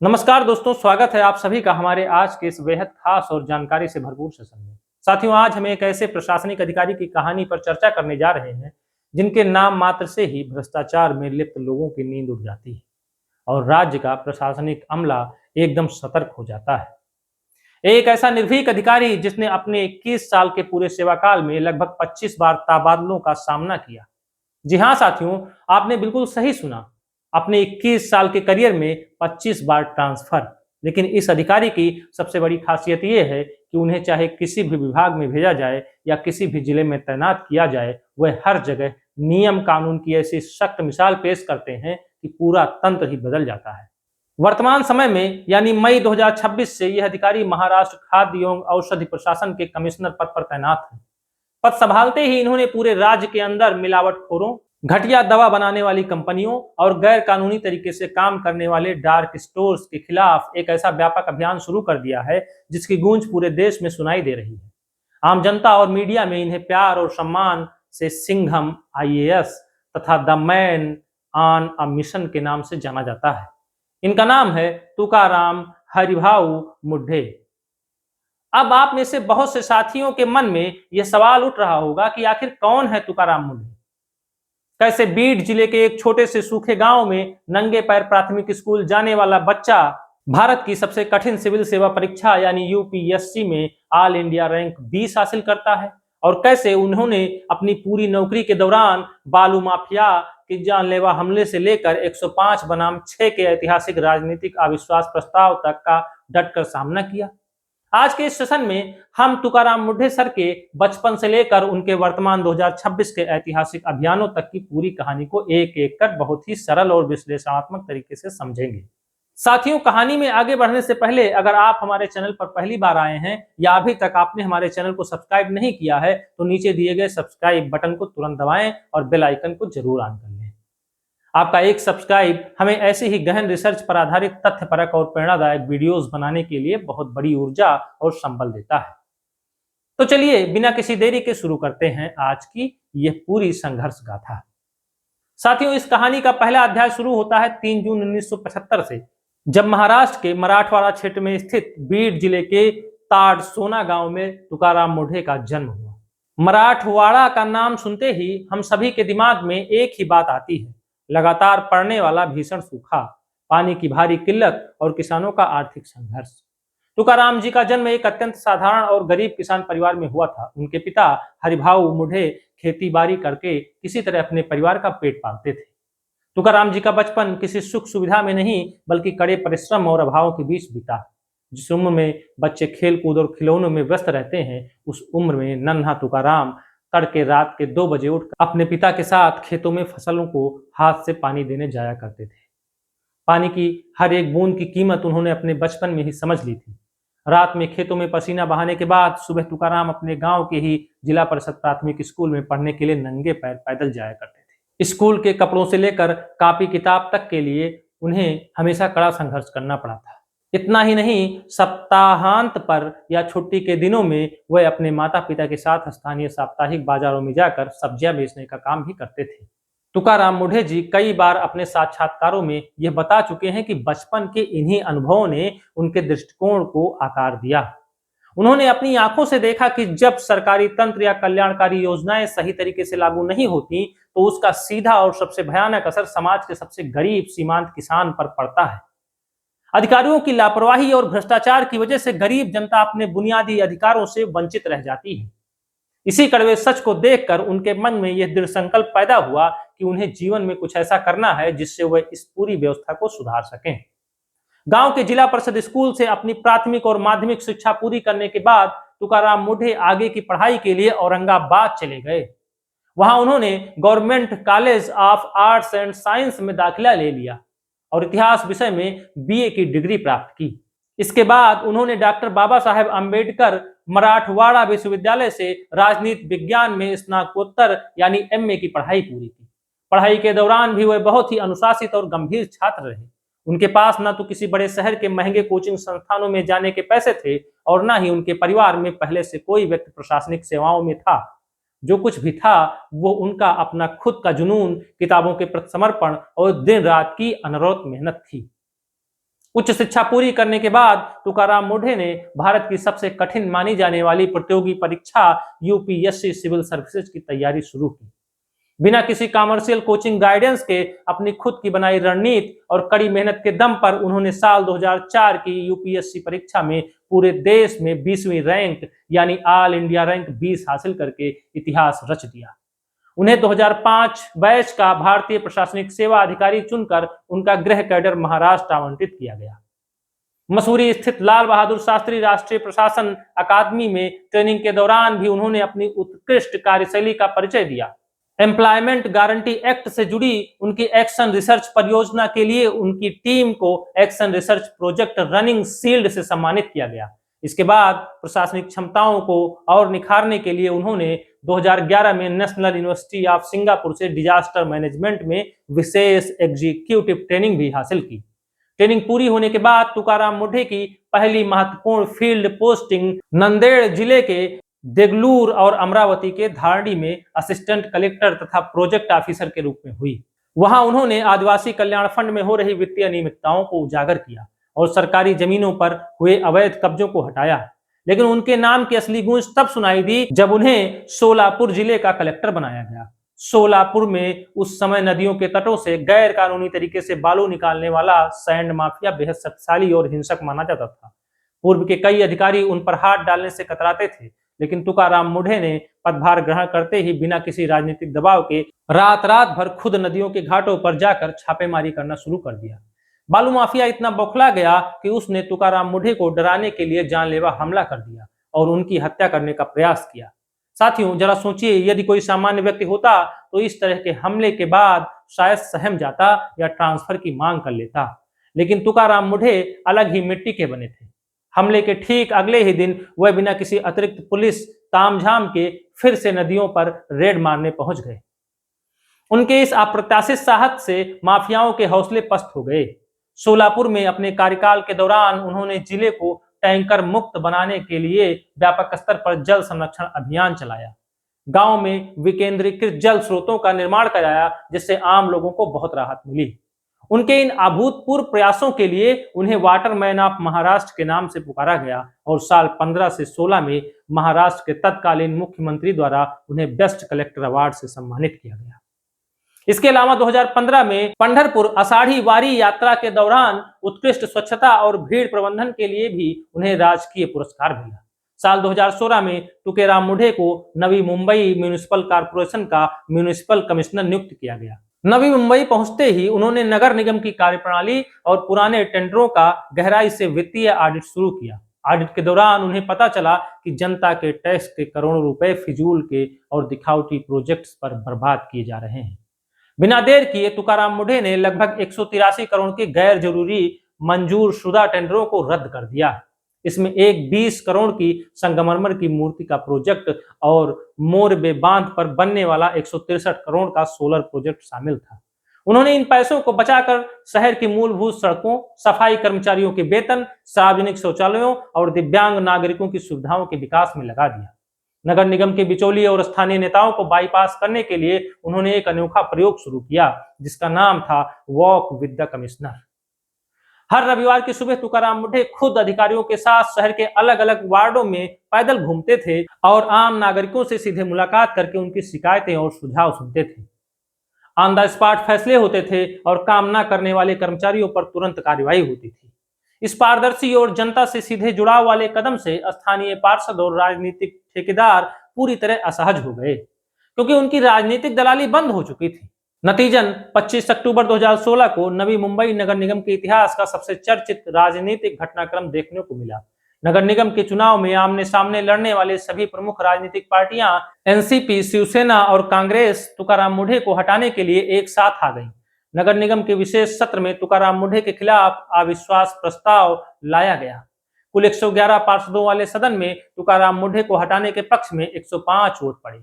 नमस्कार दोस्तों, स्वागत है आप सभी का हमारे आज के इस बेहद खास और जानकारी से भरपूर सेशन में। साथियों, आज हम एक ऐसे प्रशासनिक अधिकारी की कहानी पर चर्चा करने जा रहे हैं जिनके नाम मात्र से ही भ्रष्टाचार में लिप्त लोगों की नींद उड़ जाती है और राज्य का प्रशासनिक अमला एकदम सतर्क हो जाता है। एक ऐसा निर्भीक अधिकारी जिसने अपने 21 साल के पूरे सेवा काल में लगभग 25 बार तबादलों का सामना किया। जी हाँ साथियों, आपने बिल्कुल सही सुना। अपने 21 साल के करियर में 25 बार ट्रांसफर। लेकिन इस अधिकारी की सबसे बड़ी खासियत यह है कि उन्हें चाहे किसी भी विभाग में भेजा जाए या किसी भी जिले में तैनात किया जाए, वह हर जगह नियम कानून की ऐसी सख्त मिसाल पेश करते हैं कि पूरा तंत्र ही बदल जाता है। वर्तमान समय में यानी मई 2026 से यह अधिकारी महाराष्ट्र खाद्य एवं औषधि प्रशासन के कमिश्नर पद पर तैनात है। पद संभालते ही इन्होंने पूरे राज्य के अंदर मिलावटखोरों, घटिया दवा बनाने वाली कंपनियों और गैर कानूनी तरीके से काम करने वाले डार्क स्टोर्स के खिलाफ एक ऐसा व्यापक अभियान शुरू कर दिया है जिसकी गूंज पूरे देश में सुनाई दे रही है। आम जनता और मीडिया में इन्हें प्यार और सम्मान से सिंघम आईएएस तथा the man on a mission के नाम से जाना जाता है। इनका नाम है तुकाराम हरिभाऊ मुढे। अब आप में से बहुत से साथियों के मन में यह सवाल उठ रहा होगा कि आखिर कौन है तुकाराम मुंढे। कैसे बीड जिले के एक छोटे से सूखे गांव में नंगे पैर प्राथमिक स्कूल जाने वाला बच्चा भारत की सबसे कठिन सिविल सेवा परीक्षा यानी यूपीएससी में ऑल इंडिया रैंक 20 हासिल करता है, और कैसे उन्होंने अपनी पूरी नौकरी के दौरान बालू माफिया के जानलेवा हमले से लेकर 105 बनाम 6 के ऐतिहासिक राजनीतिक अविश्वास प्रस्ताव तक का डटकर सामना किया। आज के इस सेशन में हम तुकाराम मुढे सर के बचपन से लेकर उनके वर्तमान 2026 के ऐतिहासिक अभियानों तक की पूरी कहानी को एक एक कर बहुत ही सरल और विश्लेषणात्मक तरीके से समझेंगे। साथियों, कहानी में आगे बढ़ने से पहले अगर आप हमारे चैनल पर पहली बार आए हैं या अभी तक आपने हमारे चैनल को सब्सक्राइब नहीं किया है तो नीचे दिए गए सब्सक्राइब बटन को तुरंत दबाएं और बेल आइकन को जरूर ऑन कर लें। आपका एक सब्सक्राइब हमें ऐसे ही गहन रिसर्च पर आधारित तथ्यपरक और प्रेरणादायक वीडियोस बनाने के लिए बहुत बड़ी ऊर्जा और संबल देता है। तो चलिए बिना किसी देरी के शुरू करते हैं आज की यह पूरी संघर्ष गाथा। साथियों, इस कहानी का पहला अध्याय शुरू होता है 3 जून 1975 से, जब महाराष्ट्र के मराठवाड़ा क्षेत्र में स्थित बीड जिले के ताडसोना गांव में तुकाराम मुढे का जन्म हुआ। मराठवाड़ा का नाम सुनते ही हम सभी के दिमाग में एक ही बात आती है, लगातार पड़ने वाला भीषण सूखा, पानी की भारी किल्लत और किसानों का आर्थिक संघर्ष। तुकाराम जी का जन्म एक अत्यंत साधारण और गरीब किसान परिवार में हुआ था। उनके पिता हरिभाऊ मुढे खेती बाड़ी करके किसी तरह अपने परिवार का पेट पालते थे। तुकाराम जी का बचपन किसी सुख सुविधा में नहीं बल्कि कड़े परिश्रम और अभाव के बीच बीता। जिस उम्र में बच्चे खेल कूद और खिलौनों में व्यस्त रहते हैं, उस उम्र में नन्हा तुकाराम तड़के रात के 2 बजे उठकर अपने पिता के साथ खेतों में फसलों को हाथ से पानी देने जाया करते थे। पानी की हर एक बूंद की कीमत उन्होंने अपने बचपन में ही समझ ली थी। रात में खेतों में पसीना बहाने के बाद सुबह तुकाराम अपने गांव के ही जिला परिषद प्राथमिक स्कूल में पढ़ने के लिए नंगे पैर पैदल जाया करते थे। स्कूल के कपड़ों से लेकर कापी किताब तक के लिए उन्हें हमेशा कड़ा संघर्ष करना पड़ा था। इतना ही नहीं, सप्ताहांत पर या छुट्टी के दिनों में वह अपने माता पिता के साथ स्थानीय साप्ताहिक बाजारों में जाकर सब्जियां बेचने का काम भी करते थे। तुकाराम मुढे जी कई बार अपने साक्षात्कारों में यह बता चुके हैं कि बचपन के इन्हीं अनुभवों ने उनके दृष्टिकोण को आकार दिया। उन्होंने अपनी आंखों से देखा कि जब सरकारी तंत्र या कल्याणकारी योजनाएं सही तरीके से लागू नहीं होती तो उसका सीधा और सबसे भयानक असर समाज के सबसे गरीब सीमांत किसान पर पड़ता है। अधिकारियों की लापरवाही और भ्रष्टाचार की वजह से गरीब जनता अपने बुनियादी अधिकारों से वंचित रह जाती है। इसी कड़वे सच को देखकर उनके मन में यह दृढ़ संकल्प पैदा हुआ कि उन्हें जीवन में कुछ ऐसा करना है जिससे वह इस पूरी व्यवस्था को सुधार सकें। गांव के जिला परिषद स्कूल से अपनी प्राथमिक और माध्यमिक शिक्षा पूरी करने के बाद तुकाराम मुढे आगे की पढ़ाई के लिए औरंगाबाद चले गए। वहां उन्होंने government college of arts and science में दाखिला ले लिया और इतिहास विषय में बीए की डिग्री प्राप्त की। इसके बाद उन्होंने डॉक्टर बाबा साहेब अम्बेडकर मराठवाड़ा विश्वविद्यालय से राजनीति विज्ञान में स्नातकोत्तर यानी एमए की पढ़ाई पूरी की। पढ़ाई के दौरान भी वह बहुत ही अनुशासित और गंभीर छात्र रहे। उनके पास न तो किसी बड़े शहर के महंगे कोचिंग संस्थानों में जाने के पैसे थे और न ही उनके परिवार में पहले से कोई व्यक्ति प्रशासनिक सेवाओं में था। जो कुछ भी था वो उनका अपना खुद का जुनून, किताबों के प्रति समर्पण और दिन रात की अनवरत मेहनत थी। उच्च शिक्षा पूरी करने के बाद तुकाराम मूढ़े ने भारत की सबसे कठिन मानी जाने वाली प्रतियोगी परीक्षा यूपीएससी सिविल सर्विसेज की तैयारी शुरू की। बिना किसी कमर्शियल कोचिंग गाइडेंस के अपनी खुद की बनाई रणनीति और कड़ी मेहनत के दम पर उन्होंने साल 2004 की यूपीएससी परीक्षा में पूरे देश में 20वीं रैंक यानी ऑल इंडिया रैंक 20 हासिल करके इतिहास रच दिया। उन्हें 2005 बैच का भारतीय प्रशासनिक सेवा अधिकारी चुनकर उनका गृह कैडर महाराष्ट्र आवंटित किया गया। मसूरी स्थित लाल बहादुर शास्त्री राष्ट्रीय प्रशासन अकादमी में ट्रेनिंग के दौरान भी उन्होंने अपनी उत्कृष्ट कार्यशैली का परिचय दिया। एम्प्लॉयमेंट गारंटी एक्ट से जुड़ी उनकी एक्शन रिसर्च परियोजना के लिए उनकी टीम को action research project running shield से सम्मानित किया गया। इसके बाद प्रशासनिक क्षमताओं को और निखारने के लिए उन्होंने 2011 में नेशनल यूनिवर्सिटी ऑफ सिंगापुर से डिजास्टर मैनेजमेंट में विशेष एग्जीक्यूटिव ट्रेनिंग भी हासिल की। ट्रेनिंग पूरी होने के बाद तुकाराम मूढ़े की पहली महत्वपूर्ण फील्ड पोस्टिंग नंदेड़ जिले के देगलूर और अमरावती के धारणी में असिस्टेंट कलेक्टर तथा प्रोजेक्ट ऑफिसर के रूप में हुई। वहां उन्होंने आदिवासी कल्याण फंड में हो रही वित्तीय अनियमितताओं को उजागर किया और सरकारी जमीनों पर हुए अवैध कब्जों को हटाया। लेकिन उनके नाम की असली गूंज तब सुनाई दी जब उन्हें सोलापुर जिले का कलेक्टर बनाया गया। सोलापुर में उस समय नदियों के तटों से गैर कानूनी तरीके से बालू निकालने वाला सैंड माफिया बेहद शक्तिशाली और हिंसक माना जाता था। पूर्व के कई अधिकारी उन पर हाथ डालने से कतराते थे, लेकिन तुकाराम मूढ़े ने पदभार ग्रहण करते ही बिना किसी राजनीतिक दबाव के रात भर खुद नदियों के घाटों पर जाकर छापेमारी करना शुरू कर दिया। बालू माफिया इतना बौखला गया कि उसने तुकाराम मूढ़े को डराने के लिए जानलेवा हमला कर दिया और उनकी हत्या करने का प्रयास किया। साथियों, जरा सोचिए, यदि कोई सामान्य व्यक्ति होता तो इस तरह के हमले के बाद शायद सहम जाता या ट्रांसफर की मांग कर लेता। लेकिन तुकाराम मूढ़े अलग ही मिट्टी के बने थे। हमले के ठीक अगले ही दिन वह बिना किसी अतिरिक्त पुलिस तामझाम के फिर से नदियों पर रेड मारने पहुंच गए। उनके इस अप्रत्याशित साहस से माफियाओं के हौसले पस्त हो गए। सोलापुर में अपने कार्यकाल के दौरान उन्होंने जिले को टैंकर मुक्त बनाने के लिए व्यापक स्तर पर जल संरक्षण अभियान चलाया। गांव में विकेंद्रीकृत जल स्रोतों का निर्माण कराया, जिससे आम लोगों को बहुत राहत मिली। उनके इन अभूतपूर्व प्रयासों के लिए उन्हें वाटरमैन ऑफ महाराष्ट्र के नाम से पुकारा गया और साल 15 से 16 में महाराष्ट्र के तत्कालीन मुख्यमंत्री द्वारा उन्हें बेस्ट कलेक्टर अवार्ड से सम्मानित किया गया। इसके अलावा 2015 में पंढरपुर आषाढ़ी वारी यात्रा के दौरान उत्कृष्ट स्वच्छता और भीड़ प्रबंधन के लिए भी उन्हें राजकीय पुरस्कार मिला। साल 2016 में तुकाराम मूढ़े को नवी मुंबई म्यूनिसिपल कॉर्पोरेशन का म्यूनिसिपल कमिश्नर नियुक्त किया गया। नवी मुंबई पहुंचते ही उन्होंने नगर निगम की कार्यप्रणाली और पुराने टेंडरों का गहराई से वित्तीय ऑडिट शुरू किया। ऑडिट के दौरान उन्हें पता चला कि जनता के टैक्स के करोड़ों रुपए फिजूल के और दिखावटी प्रोजेक्ट्स पर बर्बाद किए जा रहे हैं। बिना देर किए तुकाराम मूढ़े ने लगभग 183 करोड़ के गैर जरूरी मंजूर शुदा टेंडरों को रद्द कर दिया। इसमें एक 20 करोड़ की संगमरमर की मूर्ति का प्रोजेक्ट और मोरबे बांध पर बनने वाला 163 करोड़ का सोलर प्रोजेक्ट शामिल था। उन्होंने इन पैसों को बचाकर शहर की मूलभूत सड़कों, सफाई कर्मचारियों के वेतन, सार्वजनिक शौचालयों और दिव्यांग नागरिकों की सुविधाओं के विकास में लगा दिया। नगर निगम के बिचौलिए और स्थानीय नेताओं को बाईपास करने के लिए उन्होंने एक अनोखा प्रयोग शुरू किया, जिसका नाम था वॉक विद द कमिश्नर। हर रविवार की सुबह तुकाराम मूढ़े खुद अधिकारियों के साथ शहर के अलग अलग वार्डों में पैदल घूमते थे और आम नागरिकों से सीधे मुलाकात करके उनकी शिकायतें और सुझाव सुनते थे। ऑन द स्पॉट फैसले होते थे और काम न करने वाले कर्मचारियों पर तुरंत कार्रवाई होती थी। इस पारदर्शी और जनता से सीधे जुड़ाव वाले कदम से स्थानीय पार्षद और राजनीतिक ठेकेदार पूरी तरह असहज हो गए, क्योंकि उनकी राजनीतिक दलाली बंद हो चुकी थी। नतीजन 25 अक्टूबर 2016 को नवी मुंबई नगर निगम के इतिहास का सबसे चर्चित राजनीतिक घटनाक्रम देखने को मिला। नगर निगम के चुनाव में आमने सामने लड़ने वाले सभी प्रमुख राजनीतिक पार्टियां एनसीपी, शिवसेना और कांग्रेस तुकाराम मूढ़े को हटाने के लिए एक साथ आ गई। नगर निगम के विशेष सत्र में तुकाराम मूढ़े के खिलाफ अविश्वास प्रस्ताव लाया गया। कुल 111 पार्षदों वाले सदन में तुकाराम मूढ़े को हटाने के पक्ष में 105 वोट पड़े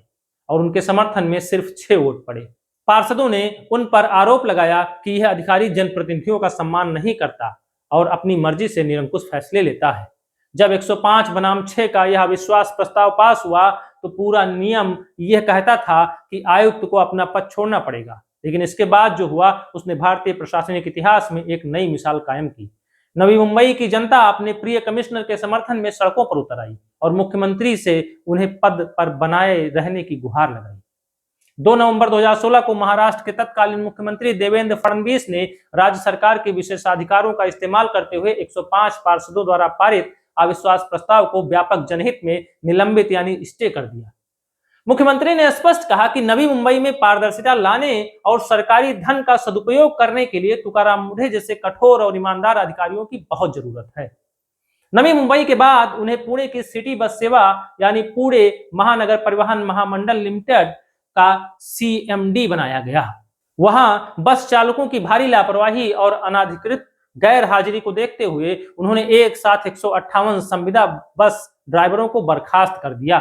और उनके समर्थन में सिर्फ 6 वोट पड़े। पार्षदों ने उन पर आरोप लगाया कि यह अधिकारी जनप्रतिनिधियों का सम्मान नहीं करता और अपनी मर्जी से निरंकुश फैसले लेता है। जब 105 बनाम 6 का यह अविश्वास प्रस्ताव पास हुआ तो पूरा नियम यह कहता था कि आयुक्त को अपना पद छोड़ना पड़ेगा, लेकिन इसके बाद जो हुआ उसने भारतीय प्रशासनिक इतिहास में एक नई मिसाल कायम की। नवी मुंबई की जनता अपने प्रिय कमिश्नर के समर्थन में सड़कों पर उतर आई और मुख्यमंत्री से उन्हें पद पर बनाए रहने की गुहार लगाई। 2 नवंबर 2016 को महाराष्ट्र के तत्कालीन मुख्यमंत्री देवेंद्र फडणवीस ने राज्य सरकार के विशेषाधिकारों का इस्तेमाल करते हुए 105 पार्षदों द्वारा पारित अविश्वास प्रस्ताव को व्यापक जनहित में निलंबित यानी स्टे कर दिया। मुख्यमंत्री ने स्पष्ट कहा कि नवी मुंबई में पारदर्शिता लाने और सरकारी धन का सदुपयोग करने के लिए तुकाराम मुंढे जैसे कठोर और ईमानदार अधिकारियों की बहुत जरूरत है। नवी मुंबई के बाद उन्हें पुणे की सिटी बस सेवा यानी पुणे महानगर परिवहन महामंडल लिमिटेड का CMD बनाया गया। वहां बस चालकों की भारी लापरवाही और अनाधिकृत गैर हाजिरी को देखते हुए उन्होंने एक साथ 158 संविदा बस ड्राइवरों को बर्खास्त कर दिया।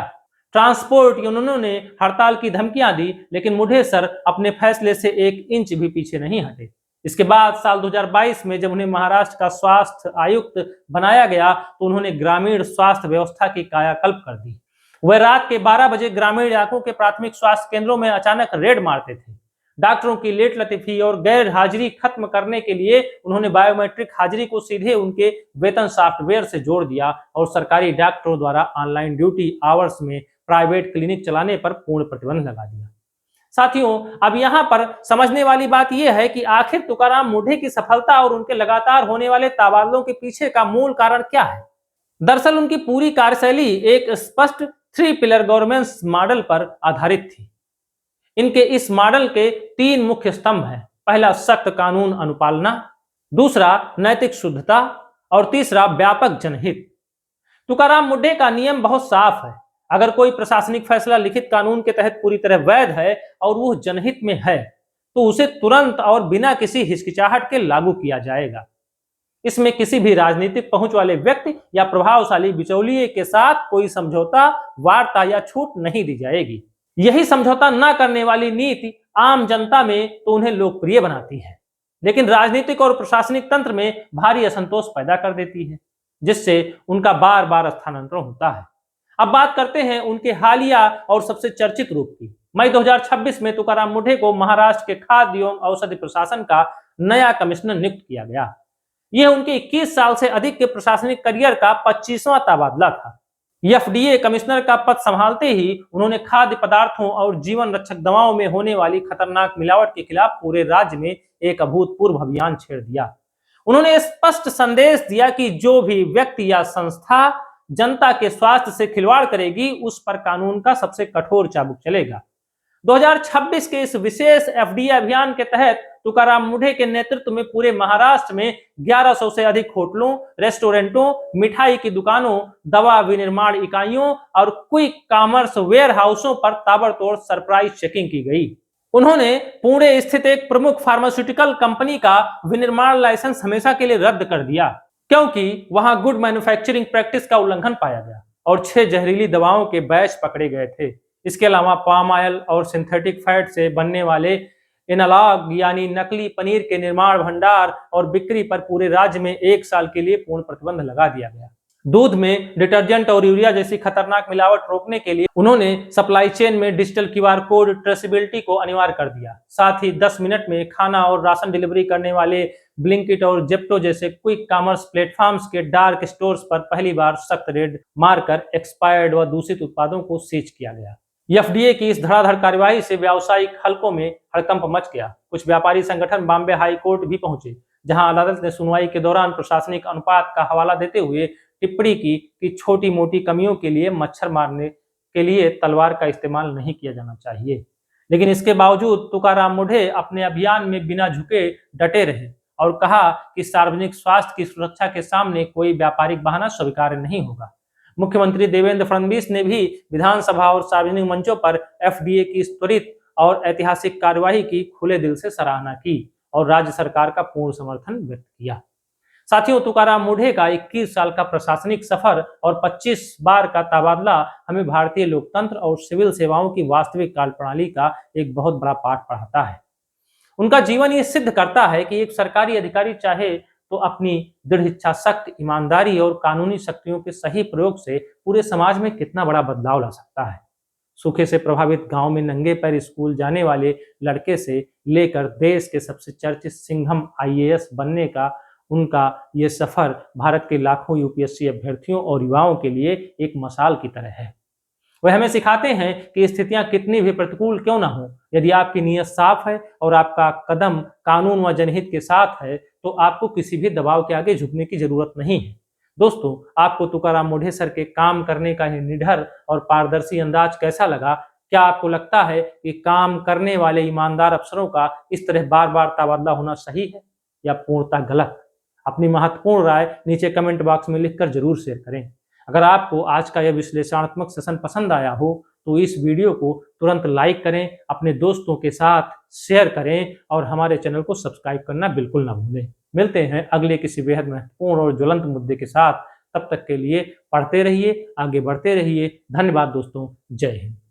ट्रांसपोर्ट यूनियनों ने हड़ताल की धमकियां दी, लेकिन मुंढे सर अपने फैसले से 1 इंच भी पीछे नहीं हटे। इसके बाद साल 2022 में जब उन्हें महाराष्ट्र का स्वास्थ्य आयुक्त बनाया गया तो उन्होंने ग्रामीण स्वास्थ्य व्यवस्था की कायाकल्प कर दी। वह रात के 12 बजे ग्रामीण इलाकों के प्राथमिक स्वास्थ्य केंद्रों में अचानक रेड मारते थे। डॉक्टरों की लेट लतीफी और गैर हाजिरी खत्म करने के लिए उन्होंने बायोमेट्रिक हाजिरी को सीधे उनके वेतन सॉफ्टवेयर से जोड़ दिया और सरकारी डॉक्टरों द्वारा ऑनलाइन ड्यूटी आवर्स में प्राइवेट क्लिनिक चलाने पर पूर्ण प्रतिबंध लगा दिया। साथियों, अब यहाँ पर समझने वाली बात यह है कि आखिर तुकाराम मुंढे की सफलता और उनके लगातार होने वाले तबादलों के पीछे का मूल कारण क्या है। दरअसल उनकी पूरी कार्यशैली एक स्पष्ट 3 पिलर गवर्नेंस मॉडल पर आधारित थी। इनके इस मॉडल के 3 मुख्य स्तंभ हैं। पहला सख्त कानून अनुपालना, दूसरा नैतिक शुद्धता और तीसरा व्यापक जनहित। तुकाराम मुंढे का नियम बहुत साफ है। अगर कोई प्रशासनिक फैसला लिखित कानून के तहत पूरी तरह वैध है और वो जनहित में है तो उसे तुरंत और बिना किसी हिचकिचाहट के लागू किया जाएगा। इसमें किसी भी राजनीतिक पहुंच वाले व्यक्ति या प्रभावशाली बिचौलिए के साथ कोई समझौता, वार्ता या छूट नहीं दी जाएगी। यही समझौता न करने वाली नीति आम जनता में तो उन्हें लोकप्रिय बनाती है, लेकिन राजनीतिक और प्रशासनिक तंत्र में भारी असंतोष पैदा कर देती है, जिससे उनका बार बार स्थानांतरण होता है। अब बात करते हैं उनके हालिया और सबसे चर्चित रूप की। मई 2026 में तुकाराम मुंढे को महाराष्ट्र के खाद्य एवं औषधि प्रशासन का नया कमिश्नर नियुक्त किया गया। यह उनके 21 साल से अधिक के प्रशासनिक करियर का 25वां तबादला था। FDA कमिश्नर का पद संभालते ही उन्होंने खाद्य पदार्थों और जीवन रक्षक दवाओं में होने वाली खतरनाक मिलावट के खिलाफ पूरे राज्य में एक अभूतपूर्व अभियान छेड़ दिया। उन्होंने स्पष्ट संदेश दिया कि जो भी व्यक्ति या संस्था जनता के स्वास्थ्य से खिलवाड़ करेगी उस पर कानून का सबसे कठोर चाबुक चलेगा। 2026 के इस विशेष FDA अभियान के तहत तुकाराम मुंढे के नेतृत्व में पूरे महाराष्ट्र में 1100 से अधिक होटलों, रेस्टोरेंटों, मिठाई की दुकानों, दवा विनिर्माण इकाइयों और क्विक कॉमर्स वेयर हाउसों पर ताबड़तोड़ सरप्राइज चेकिंग की गई। उन्होंने पुणे स्थित एक प्रमुख फार्मास्यूटिकल कंपनी का विनिर्माण लाइसेंस हमेशा के लिए रद्द कर दिया, क्योंकि वहां गुड मैन्युफैक्चरिंग प्रैक्टिस का उल्लंघन पाया गया और 6 जहरीली दवाओं के बैच पकड़े गए थे। इसके अलावा पाम ऑयल और सिंथेटिक फैट से बनने वाले एनालॉग यानी नकली पनीर के निर्माण, भंडार और बिक्री पर पूरे राज्य में 1 साल के लिए पूर्ण प्रतिबंध लगा दिया गया। दूध में डिटर्जेंट और यूरिया जैसी खतरनाक मिलावट रोकने के लिए उन्होंने सप्लाई चेन में डिजिटल QR कोड ट्रेसेबिलिटी को अनिवार्य कर दिया। साथ ही 10 मिनट में खाना और राशन डिलीवरी करने वाले ब्लिंकिट और जेप्टो जैसे क्विक कॉमर्स प्लेटफॉर्म्स के डार्क स्टोर्स पर पहली बार सख्त रेड मारकर एक्सपायर्ड व दूषित उत्पादों को सीज किया गया। FDA की इस धड़ाधड़ कार्यवाही से व्यावसायिक हलकों में हड़कंप मच गया। कुछ व्यापारी संगठन बॉम्बे हाई कोर्ट भी पहुंचे, जहां अदालत ने सुनवाई के दौरान प्रशासनिक अनुपात का हवाला देते हुए टिप्पणी की कि छोटी मोटी कमियों के लिए मच्छर मारने के लिए तलवार का इस्तेमाल नहीं किया जाना चाहिए। लेकिन इसके बावजूद तुकाराम मुंढे अपने अभियान में बिना झुके डटे रहे और कहा कि सार्वजनिक स्वास्थ्य की सुरक्षा के सामने कोई व्यापारिक बहाना स्वीकार्य नहीं होगा। मुख्यमंत्री देवेंद्र फडणवीस ने भी विधानसभा और सार्वजनिक मंचों पर FDA की इस त्वरित और ऐतिहासिक कार्यवाही की खुले दिल से सराहना की और राज्य सरकार का पूर्ण समर्थन व्यक्त किया। साथियों, तुकाराम मुंढे का 21 साल का प्रशासनिक सफर और 25 बार का तबादला हमें भारतीय लोकतंत्र और सिविल सेवाओं की वास्तविक कार्यप्रणाली का एक बहुत बड़ा पाठ पढ़ाता है। उनका जीवन ये सिद्ध करता है कि एक सरकारी अधिकारी चाहे तो अपनी दृढ़ इच्छा शक्ति, ईमानदारी और कानूनी शक्तियों के सही प्रयोग से पूरे समाज में कितना बड़ा बदलाव ला सकता है। सूखे से प्रभावित गांव में नंगे पैर स्कूल जाने वाले लड़के से लेकर देश के सबसे चर्चित सिंघम IAS बनने का उनका ये सफर भारत के लाखों यूपीएससी अभ्यर्थियों और युवाओं के लिए एक मशाल की तरह है। वह हमें सिखाते हैं कि स्थितियां कितनी भी प्रतिकूल क्यों ना हो, यदि आपकी नीयत साफ है और आपका कदम कानून व जनहित के साथ है तो आपको किसी भी दबाव के आगे झुकने की जरूरत नहीं है। दोस्तों, आपको तुकाराम मोढे सर के काम करने का ये निडर और पारदर्शी अंदाज कैसा लगा? क्या आपको लगता है कि काम करने वाले ईमानदार अफसरों का इस तरह बार बार तबादला होना सही है या पूर्णतः गलत? अपनी महत्वपूर्ण राय नीचे कमेंट बॉक्स में लिखकर जरूर शेयर करें। अगर आपको आज का यह विश्लेषणात्मक सेशन पसंद आया हो तो इस वीडियो को तुरंत लाइक करें, अपने दोस्तों के साथ शेयर करें और हमारे चैनल को सब्सक्राइब करना बिल्कुल ना भूलें। मिलते हैं अगले किसी बेहद महत्वपूर्ण और ज्वलंत मुद्दे के साथ। तब तक के लिए पढ़ते रहिए, आगे बढ़ते रहिए। धन्यवाद दोस्तों। जय हिंद।